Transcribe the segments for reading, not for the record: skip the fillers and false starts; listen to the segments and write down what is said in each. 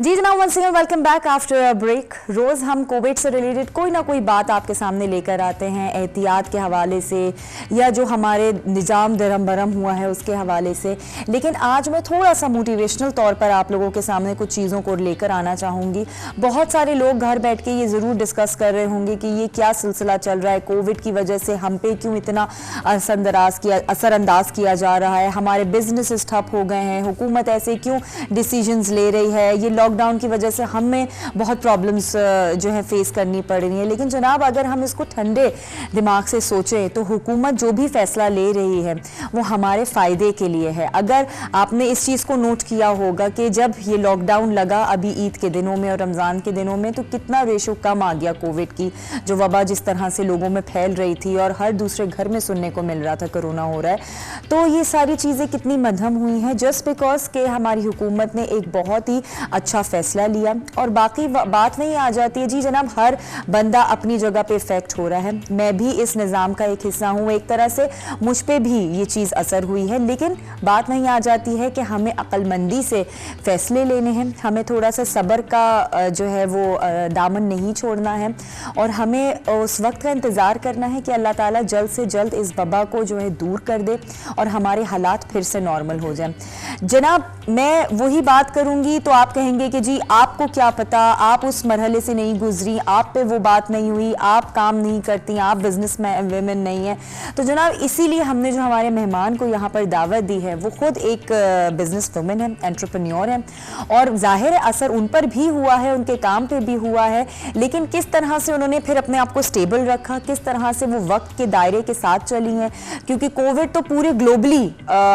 जी जनाब, once again welcome back after a break. रोज़ हम कोविड से रिलेटेड कोई ना कोई बात आपके सामने लेकर आते हैं, एहतियात के हवाले से या जो हमारे निज़ाम दरम बरम हुआ है उसके हवाले से। लेकिन आज मैं थोड़ा सा मोटिवेशनल तौर पर आप लोगों के सामने कुछ चीज़ों को लेकर आना चाहूँगी। बहुत सारे लोग घर बैठ के ये ज़रूर डिस्कस कर रहे होंगे कि ये क्या सिलसिला चल रहा है, कोविड की वजह से हम पे क्यों इतना असरअंदाज किया जा रहा है, हमारे बिजनेसेस ठप हो गए हैं, हुकूमत ऐसे क्यों डिसीजंस ले रही है, ये लॉकडाउन की वजह से हमें बहुत प्रॉब्लम्स जो है फेस करनी पड़ रही है। लेकिन जनाब, अगर हम इसको ठंडे दिमाग से सोचें तो हुकूमत जो भी फैसला ले रही है वो हमारे फ़ायदे के लिए है। अगर आपने इस चीज़ को नोट किया होगा कि जब ये लॉकडाउन लगा अभी ईद के दिनों में और रमज़ान के दिनों में, तो कितना रेशो कम आ गया कोविड की, जो वबा जिस तरह से लोगों में फैल रही थी और हर दूसरे घर में सुनने को मिल रहा था कोरोना हो रहा है। तो ये सारी चीज़ें कितनी मध्यम हुई हैं जस्ट बिकॉज के हमारी हुकूमत ने एक बहुत ही अच्छा फैसला लिया। और बाकी बात नहीं आ जाती है जी जनाब, हर बंदा अपनी जगह पे इफेक्ट हो रहा है। मैं भी इस निज़ाम का एक हिस्सा हूँ, एक तरह से मुझ पे भी ये चीज़ असर हुई है। लेकिन बात नहीं आ जाती है कि हमें अक्लमंदी से फैसले लेने हैं, हमें थोड़ा सा सब्र का जो है वो दामन नहीं छोड़ना है और हमें उस वक्त का इंतज़ार करना है कि अल्लाह ताला जल्द से जल्द इस वबा को जो है दूर कर दे और हमारे हालात फिर से नॉर्मल हो जाए। जनाब, मैं वही बात करूंगी तो आप कहेंगे कि जी आपको क्या पता, आप उस मरहले से नहीं गुजरी, आप पे वो बात नहीं हुई, आप काम नहीं करती, आप बिजनेस वुमेन नहीं है। तो जनाब, इसीलिए हमने जो हमारे मेहमान को यहाँ पर दावत दी है वो खुद एक बिजनेस वुमेन है, एंटरप्रेन्योर है और जाहिर है असर उन पर भी हुआ है, उनके काम पे भी हुआ है। लेकिन किस तरह से उन्होंने फिर अपने आप को स्टेबल रखा, किस तरह से वो वक्त के दायरे के साथ चली हैं, क्योंकि कोविड तो पूरे ग्लोबली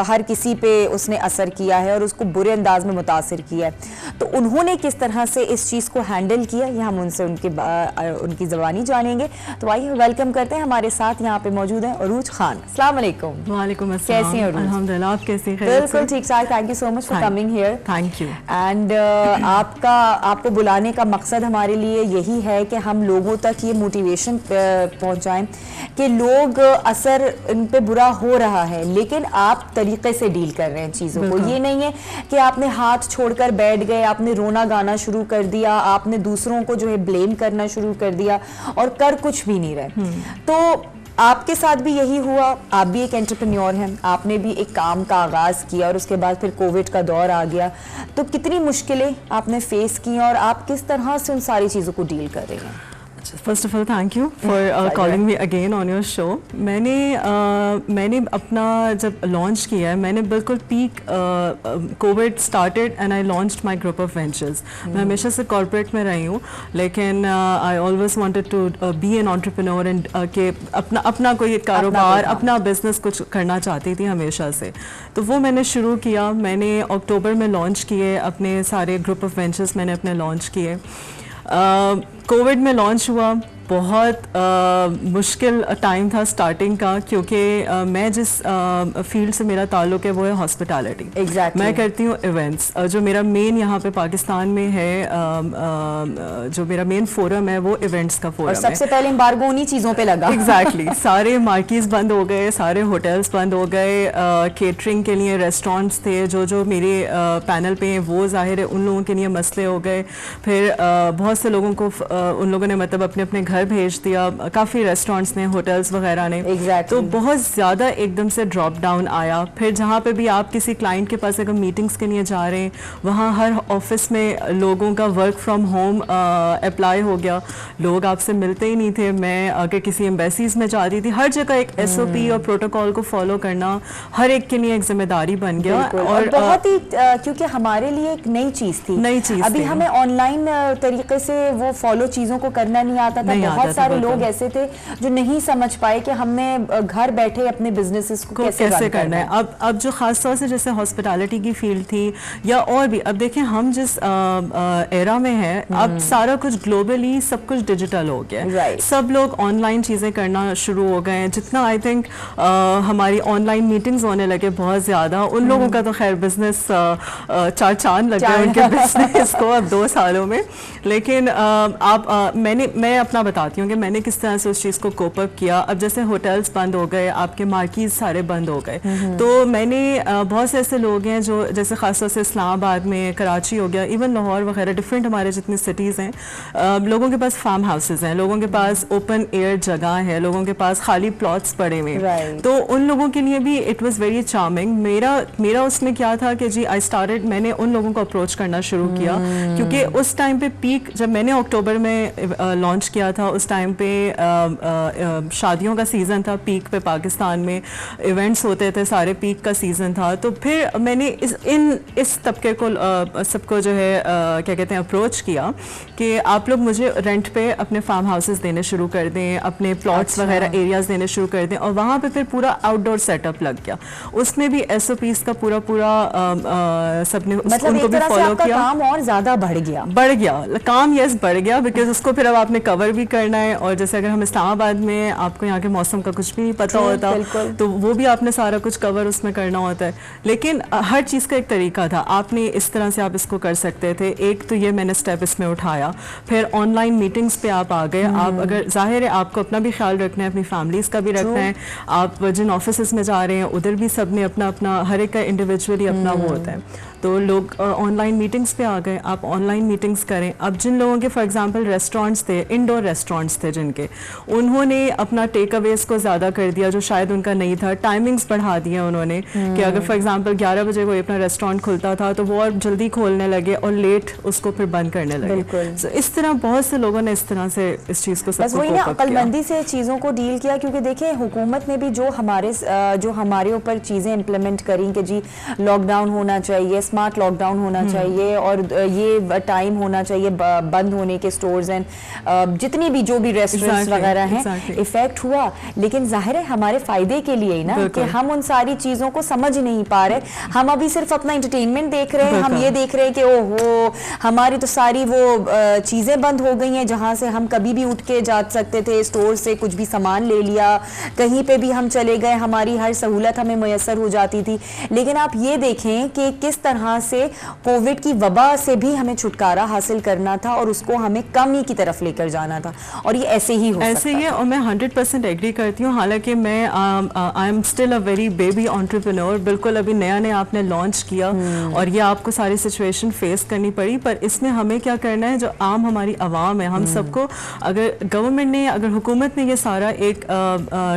हर किसी पे उसने असर किया है और उसको बुरे अंदाज में मुतासिर किया है। तो उन्होंने किस तरह से इस चीज़ को हैंडल किया, ये हम उनसे उनकी ज़बानी जानेंगे। तो आइए वेलकम करते हैं, हमारे साथ यहाँ पे मौजूद हैं अरूज खान। अस्सलाम वालेकुम। वालेकुम अस्सलाम। कैसी हैं अरूज? अल्हम्दुलिल्लाह, आप कैसी हैं? बिल्कुल ठीक ठाक, thank you so much for coming here. Thank you. And आपको बुलाने का मकसद हमारे लिए यही है कि हम लोगों तक ये मोटिवेशन पहुँचाएँ कि लोग असर इन पे बुरा हो रहा है लेकिन आप तरीके से डील कर रहे हैं चीज़ों को। ये नहीं है कि आपने हाथ छोड़कर बैठ गए, आपने रोना गाना शुरू कर दिया, आपने दूसरों को जो है ब्लेम करना शुरू कर दिया और कर कुछ भी नहीं रहे। तो आपके साथ भी यही हुआ, आप भी एक एंटरप्रेन्योर हैं, आपने भी एक काम का आगाज़ किया और उसके बाद फिर कोविड का दौर आ गया। तो कितनी मुश्किलें आपने फेस की और आप किस तरह से उन सारी चीज़ों को डील कर रहे हैं? First of all thank you for calling me again on your show. मैंने अपना जब लॉन्च किया है, मैंने बिल्कुल peak COVID started and I launched my group of ventures. मैं हमेशा से कॉर्पोरेट में रही हूँ लेकिन I always wanted to be an entrepreneur and के अपना कोई कारोबार, अपना बिजनेस कुछ करना चाहती थी हमेशा से। तो वो मैंने शुरू किया। मैंने अक्टूबर में लॉन्च किए अपने सारे ग्रुप ऑफ वेंचर्स, मैंने अपने लॉन्च किए। कोविड में लॉन्च हुआ, बहुत मुश्किल टाइम था स्टार्टिंग का, क्योंकि मैं जिस फील्ड से मेरा ताल्लुक है वो है हॉस्पिटैलिटी। Exactly. मैं करती हूँ इवेंट्स। जो मेरा मेन यहाँ पे पाकिस्तान में है, जो मेरा मेन फोरम है वो इवेंट्स का फोरम है। और सबसे पहले एम्बार्गो उन्हीं चीज़ों पे लगा। एग्जैक्टली सारे मार्केट्स बंद हो गए, सारे होटल्स बंद हो गए, केटरिंग के लिए रेस्टोरेंट्स थे जो मेरे पैनल पे हैं वो जाहिर है उन लोगों के लिए मसले हो गए। फिर बहुत से लोगों को उन लोगों ने मतलब अपने अपने घर भेज दिया, काफ़ी रेस्टोरेंट्स ने, होटल्स वगैरह ने। तो बहुत ज़्यादा एकदम से ड्रॉप डाउन आया। फिर जहाँ पे भी आप किसी क्लाइंट के पास अगर मीटिंग्स के लिए जा रहे हैं, वहाँ हर ऑफिस में लोगों का वर्क फ्रॉम होम अप्लाई हो गया, लोग आपसे मिलते ही नहीं थे। मैं अगर किसी एम्बेसीज में जा रही थी, हर जगह एक SOP और प्रोटोकॉल को फॉलो करना हर एक के लिए एक जिम्मेदारी बन गया। और बहुत ही क्योंकि हमारे लिए एक नई चीज़ थी, अभी हमें ऑनलाइन तरीके से वो फॉलो चीज़ों को करना नहीं आता था। बहुत सारे लोग ऐसे थे जो नहीं समझ पाए कि हमने घर बैठे अपने बिजनेसेस को कैसे करना है। अब जो खास तौर से जैसे हॉस्पिटैलिटी की फील्ड थी या और भी, अब देखें हम जिस एरा में हैं, अब सारा कुछ ग्लोबली सब कुछ डिजिटल हो गया है। सब लोग ऑनलाइन चीज़ें करना शुरू हो गए हैं। जितना आई थिंक हमारी ऑनलाइन मीटिंग्स होने लगे बहुत ज़्यादा, उन लोगों का तो खैर बिजनेस चार चांद लग गए उनके बिजनेस को अब 2 सालों में। लेकिन मैं अपना बताती हूँ कि मैंने किस तरह से उस चीज़ को कोप अप किया। अब जैसे होटल्स बंद हो गए, आपके मार्कीज सारे बंद हो गए, तो मैंने बहुत से ऐसे लोग हैं जो जैसे ख़ासतौर से इस्लामाबाद में, कराची हो गया, इवन लाहौर वगैरह, डिफरेंट हमारे जितनी सिटीज़ हैं, लोगों के पास फार्म हाउसेज हैं, लोगों के पास ओपन एयर जगह है, लोगों के पास खाली प्लॉट्स पड़े हुए, तो उन लोगों के लिए भी इट वाज वेरी चार्मिंग। मेरा उसमें क्या था कि जी मैंने उन लोगों को अप्रोच करना शुरू किया, क्योंकि उस टाइम पे पीक, जब मैंने अक्टूबर में लॉन्च किया था, उस टाइम पे शादियों का सीज़न था, पीक पे पाकिस्तान में इवेंट्स होते थे, सारे पीक का सीज़न था। तो फिर मैंने इस तबके को सबको जो है क्या कहते हैं अप्रोच किया कि आप लोग मुझे रेंट पे अपने फार्म हाउसेस देने शुरू कर दें, अपने प्लॉट्स वगैरह एरियाज देने शुरू कर दें, और वहाँ पे फिर पूरा आउटडोर सेटअप लग गया। उसमें भी SOPs का पूरा सबने मतलब उनको भी फॉलो किया। काम और ज्यादा बढ़ गया काम, यस बढ़ गया, बिकॉज उसको फिर अब आपने कवर भी करना है। और जैसे अगर हम इस्लामाबाद में, आपको यहाँ के मौसम का कुछ भी नहीं पता होता, तो वो भी आपने सारा कुछ कवर उसमें करना होता है। लेकिन हर चीज़ का एक तरीका था, आपने इस तरह से आप इसको कर सकते थे। एक तो ये मैंने स्टेप इसमें उठाया, फिर ऑनलाइन मीटिंग्स पे आप आ गए। आप अगर जाहिर है आपको अपना भी ख्याल रखना है, अपनी फैमिलीज़ का भी रखना है, आप जिन ऑफिस में जा रहे हैं उधर भी सब ने अपना अपना, हर एक का इंडिविजुअली अपना वो होता है। तो लोग ऑनलाइन मीटिंग्स पे आ गए, आप ऑनलाइन मीटिंग्स करें। अब जिन लोगों के फॉर एग्जांपल रेस्टोरेंट्स थे, इंडोर रेस्टोरेंट्स थे जिनके, उन्होंने अपना टेक अवेज को ज़्यादा कर दिया जो शायद उनका नहीं था, टाइमिंग्स बढ़ा दिए उन्होंने कि अगर फॉर एग्जांपल 11 बजे कोई अपना रेस्टोरेंट खुलता था तो वो और जल्दी खोलने लगे और लेट उसको फिर बंद करने लगे। so, इस तरह बहुत से लोगों ने इस तरह से इस चीज़ को बस वही ना अक्लमंदी से चीज़ों को डील किया। क्योंकि देखिए हुकूमत ने भी जो हमारे ऊपर चीज़ें इम्प्लीमेंट करी कि जी लॉकडाउन होना चाहिए, स्मार्ट लॉकडाउन होना चाहिए, और ये टाइम होना चाहिए बंद होने के स्टोर्स एंड जितनी भी जो भी रेस्टोरेंट्स वगैरह हैं, इफेक्ट हुआ। लेकिन जाहिर है हमारे फायदे के लिए ही ना, कि हम उन सारी चीज़ों को समझ नहीं पा रहे। हम अभी सिर्फ अपना एंटरटेनमेंट देख रहे हैं, हम ये देख रहे हैं कि ओहो हमारी तो सारी वो चीज़ें बंद हो गई हैं जहाँ से हम कभी भी उठ के जा सकते थे, स्टोर से कुछ भी सामान ले लिया, कहीं पे भी हम चले गए, हमारी हर सहूलत हमें मैसर हो जाती थी। लेकिन आप ये देखें कि किस तरह से कोविड की वबा से भी हमें छुटकारा हासिल करना था और उसको हमें कमी की तरफ लेकर जाना था, और ये ऐसे ही हो ऐसे ही है। और मैं 100% एग्री करती हूँ। हालांकि मैं I am still a very baby entrepreneur, बिल्कुल अभी नया आपने लॉन्च किया और ये आपको सारी सिचुएशन फेस करनी पड़ी। पर इसमें हमें क्या करना है, जो आम हमारी आवाम है, हम सबको, अगर गवर्नमेंट ने, अगर हुकूमत ने ये सारा एक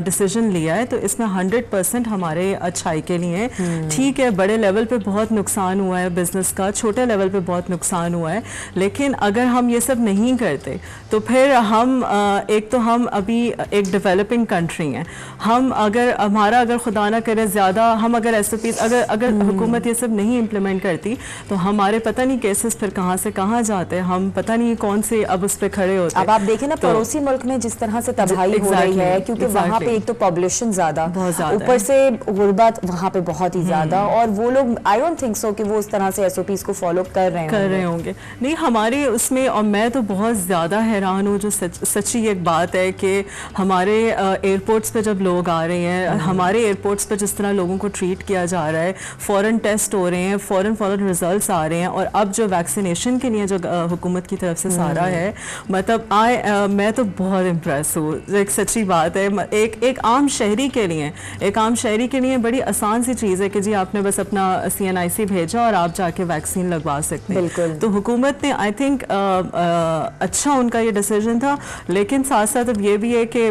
डिसीजन लिया है तो इसमें 100% हमारे अच्छाई के लिए है। ठीक है, बड़े लेवल पे बहुत नुकसान हुआ है बिजनेस का, छोटे लेवल पे बहुत नुकसान हुआ है, लेकिन अगर हम ये सब नहीं करते तो फिर हम एक तो हम अभी एक डेवलपिंग कंट्री हैं, हम अगर खुदा ना करे ज़्यादा, हम अगर SOPs अगर हुकूमत ये सब नहीं इम्प्लीमेंट करती तो हमारे पता नहीं केसेस फिर कहाँ से कहाँ जाते, हम पता नहीं कौन से अब उस पर खड़े होते। अब आप देखें ना, पड़ोसी मुल्क में जिस तरह से तबाही हो रही है, क्योंकि वहाँ पे एक तो पॉपुलेशन ज़्यादा, ऊपर से गुर्बत वहाँ पे बहुत ही ज़्यादा, और वो लोग आई डोंट थिंक सो कि वो उस तरह से SOPs को फॉलो कर रहे होंगे। नहीं, हमारे उसमें, और मैं तो बहुत ज़्यादा हैरान हूँ, जो सच्ची एक बात है कि हमारे एयरपोर्ट्स पे जब लोग आ रहे हैं, हमारे एयरपोर्ट्स पे जिस तरह लोगों को ट्रीट किया जा रहा है, फ़ौरन टेस्ट हो रहे हैं, फ़ौरन रिजल्ट्स आ रहे हैं, और अब जो वैक्सीनेशन के लिए जो हुकूमत की तरफ से सारा है, मतलब मैं तो बहुत इम्प्रेस हूँ। एक सच्ची बात है, एक आम शहरी के लिए बड़ी आसान सी चीज़ है कि जी आपने बस अपना CNIC भेजा और आप जाके वैक्सीन लगवा सकते हैं। तो हुकूमत ने आई थिंक अच्छा उनका ये डिसीजन था, लेकिन साथ साथ अब ये भी है कि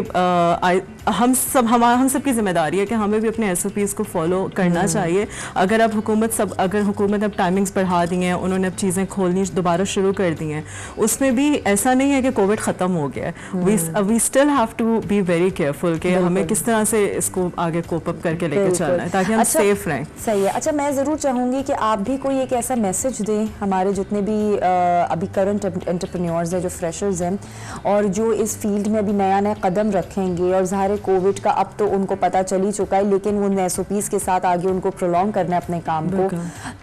हम सब की जिम्मेदारी है कि हमें भी अपने SOPs को फॉलो करना चाहिए। अगर हुकूमत अब टाइमिंग्स बढ़ा दी हैं, उन्होंने अब चीज़ें खोलनी दोबारा शुरू कर दी हैं, उसमें भी ऐसा नहीं है कि कोविड ख़त्म हो गया है। We still have to be very careful कि हमें किस तरह से इसको आगे कोप अप करके लेकर चलना है ताकि हम सेफ रहें। सही है। अच्छा, मैं ज़रूर चाहूँगी कि आप भी कोई एक ऐसा मैसेज दें हमारे जितने भी अभी करंट एंटरप्रेन्योर्स हैं, जो फ्रेशर्स हैं और जो इस फील्ड में अभी नया कदम रखेंगे, और ज़ाहिर है कोविड का, अब तो उनको पता चल ही चुका है, लेकिन वो SOPs के साथ आगे उनको प्रोलॉन्ग करना है अपने काम को,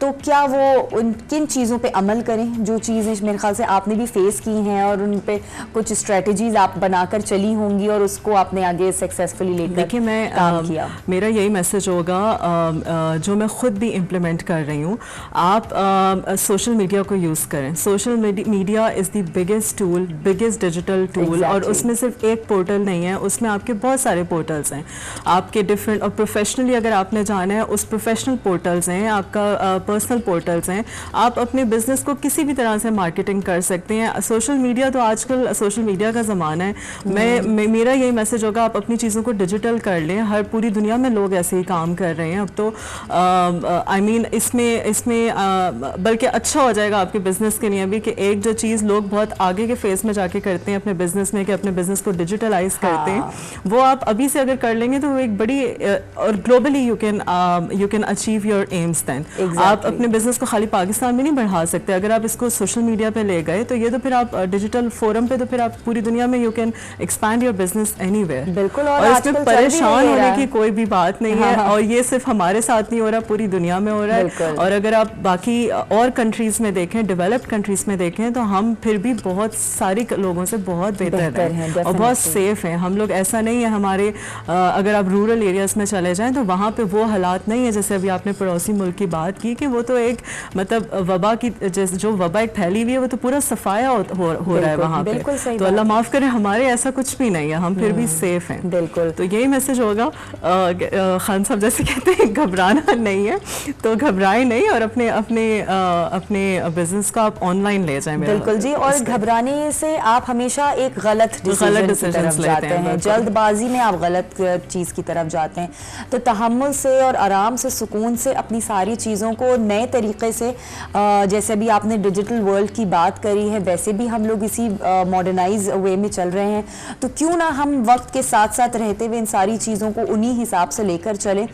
तो क्या वो किन चीज़ों पे अमल करें जो चीज़ें मेरे ख्याल से आपने भी फेस की हैं और उन पे कुछ स्ट्रेटजीज आप बनाकर चली होंगी और उसको आपने आगे सक्सेसफुली लेकर देखिए, मैं काम किया? मेरा यही मैसेज होगा जो मैं खुद भी इम्प्लीमेंट कर रही हूँ, आप सोशल मीडिया को यूज़ करें। Social media is the biggest tool, biggest digital tool, और उसमें सिर्फ एक पोर्टल नहीं है, उसमें आपके बहुत सारे पोर्टल्स हैं आपके डिफरेंट, और प्रोफेशनली अगर आपने जाना है उस प्रोफेशनल पोर्टल्स हैं, आपका पर्सनल पोर्टल्स हैं, आप अपने बिजनेस को किसी भी तरह से मार्केटिंग कर सकते हैं। सोशल मीडिया तो आजकल सोशल मीडिया का ज़माना है। मेरा यही मैसेज होगा, आप अपनी चीज़ों को डिजिटल कर लें। हर पूरी दुनिया में लोग ऐसे ही काम कर रहे हैं अब तो। आई मीन इसमें बल्कि अच्छा हो जाएगा आपके बिजनेस के लिए भी कि एक जो चीज़ लोग बहुत आगे के फेज में जाके करते हैं अपने बिजनेस में, कि अपने बिजनेस को डिजिटलाइज करते हैं, वो आप अभी से अगर कर लेंगे तो वो एक बड़ी, और globally you can achieve your aims then. आप अपने बिजनेस को खाली पाकिस्तान में नहीं बढ़ा सकते, अगर आप इसको सोशल मीडिया पे ले गए तो ये तो फिर आप डिजिटल फोरम पे, तो फिर आप पूरी दुनिया में you can expand your business anywhere. बिल्कुल, और इसमें परेशान होने की कोई भी बात नहीं है, और ये सिर्फ हमारे साथ नहीं हो रहा, पूरी दुनिया में हो रहा है। और अगर आप बाकी और कंट्रीज में देखें, डेवलप्ड कंट्रीज में देखें, तो हम फिर भी बहुत सारी लोगों से बहुत बेहतर हैं और बहुत सेफ हैं हम लोग। ऐसा नहीं है हमारे, अगर आप रूरल एरियाज में चले जाएं तो वहाँ पे वो हालात नहीं है जैसे अभी आपने पड़ोसी मुल्क की बात की, कि वो तो एक मतलब वबा की, जो वबा एक फैली हुई है, वो तो पूरा सफाया हो रहा है वहाँ पे। तो अल्लाह माफ़ करे, हमारे ऐसा कुछ भी नहीं है, हम फिर भी सेफ हैं। बिल्कुल, तो यही मैसेज होगा। खान साहब जैसे कहते हैं घबराना नहीं है, तो घबराए नहीं और अपने बिजनेस को आप ऑनलाइन ले जाएं। बिल्कुल जी, और घबराने से आप हमेशा एक गलत डिसीजन की तरफ जाते हैं, जल्दबाजी में आप गलत चीज़ की तरफ जाते हैं। तो तहम्मुल से और आराम से, सुकून से अपनी सारी चीज़ों को नए तरीके से, जैसे भी आपने डिजिटल वर्ल्ड की बात करी है, वैसे भी हम लोग इसी मॉडर्नाइज वे में चल रहे हैं, तो क्यों ना हम वक्त के साथ साथ रहते हुए इन सारी चीज़ों को उन्हीं हिसाब से लेकर चलें।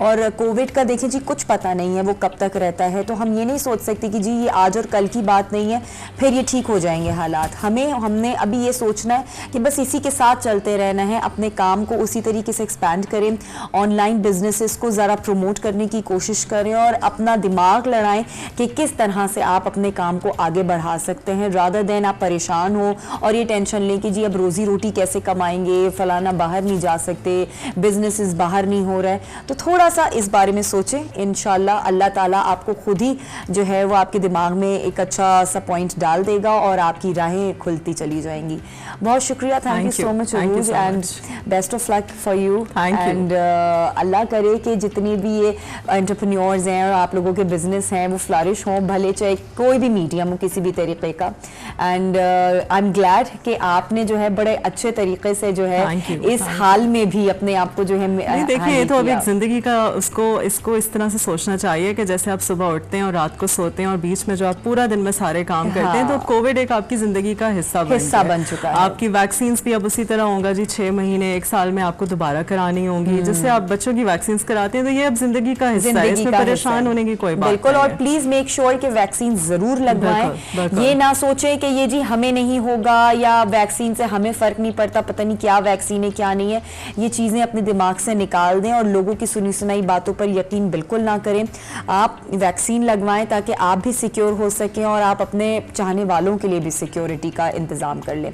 और कोविड का देखें जी, कुछ पता नहीं है वो कब तक रहता है, तो हम ये नहीं सोच सकते कि जी ये आज और कल की बात नहीं है, फिर ये ठीक हो जाएंगे हालात। हमने अभी ये सोचना है कि बस इसी के साथ चलते रहना है, अपने काम को उसी तरीके से एक्सपैंड करें, ऑनलाइन बिजनेसेस को ज़रा प्रमोट करने की कोशिश करें और अपना दिमाग लड़ाएं कि किस तरह से आप अपने काम को आगे बढ़ा सकते हैं, रादर देन आप परेशान हो और ये टेंशन लें कि जी अब रोज़ी रोटी कैसे कमाएंगे, फलाना बाहर नहीं जा सकते, बिजनेसेस बाहर नहीं हो रहा है। तो थोड़ा सा इस बारे में सोचें, इंशाल्लाह अल्लाह ताला आपको खुद ही जो है वो आपके दिमाग में एक अच्छा सा पॉइंट डाल देगा और आपकी राहें खुलती चली जाएंगी। बहुत शुक्रिया, thank you so much Arooj, and best of luck for you. And Allah करे कि जितनी भी ये एंटरप्रेन्योर्स हैं और आप लोगों के बिजनेस हैं वो फ्लरिश हों, भले चाहे कोई भी मीडियम हो किसी भी तरीके का। एंड आई एम ग्लैड कि आपने जो है बड़े अच्छे तरीके से जो है इस हाल में भी अपने आप को जो है, देखिए ये तो अब एक जिंदगी का, इसको इस तरह से सोचना चाहिए कि जैसे आप सुबह उठते हैं और रात को सोते हैं और बीच में जो आप पूरा दिन में सारे काम करते हैं, तो कोविड एक आपकी जिंदगी का हिस्सा बन चुका है। आपकी वैक्सीन भी अब उसी तरह होगा जी, 6 महीने 1 साल में आपको दोबारा करानी होंगी, जिससे आप बच्चों की वैक्सीन कराते हैं, तो ये अब जिंदगी का हिस्सा है, इसमें परेशान होने की कोई बात नहीं। बिल्कुल, और प्लीज मेक श्योर कि वैक्सीन जरूर लगवाएं। ये ना सोचें कि ये जी हमें नहीं होगा या वैक्सीन से हमें फर्क नहीं पड़ता, पता नहीं क्या वैक्सीन है क्या नहीं है, ये चीजें अपने दिमाग से निकाल दें और लोगों की सुनी सुनाई बातों पर यकीन बिल्कुल ना करें। आप वैक्सीन लगवाएं ताकि आप भी सिक्योर हो सकें और आप अपने चाहने वालों के लिए भी सिक्योरिटी का इंतजाम कर लें।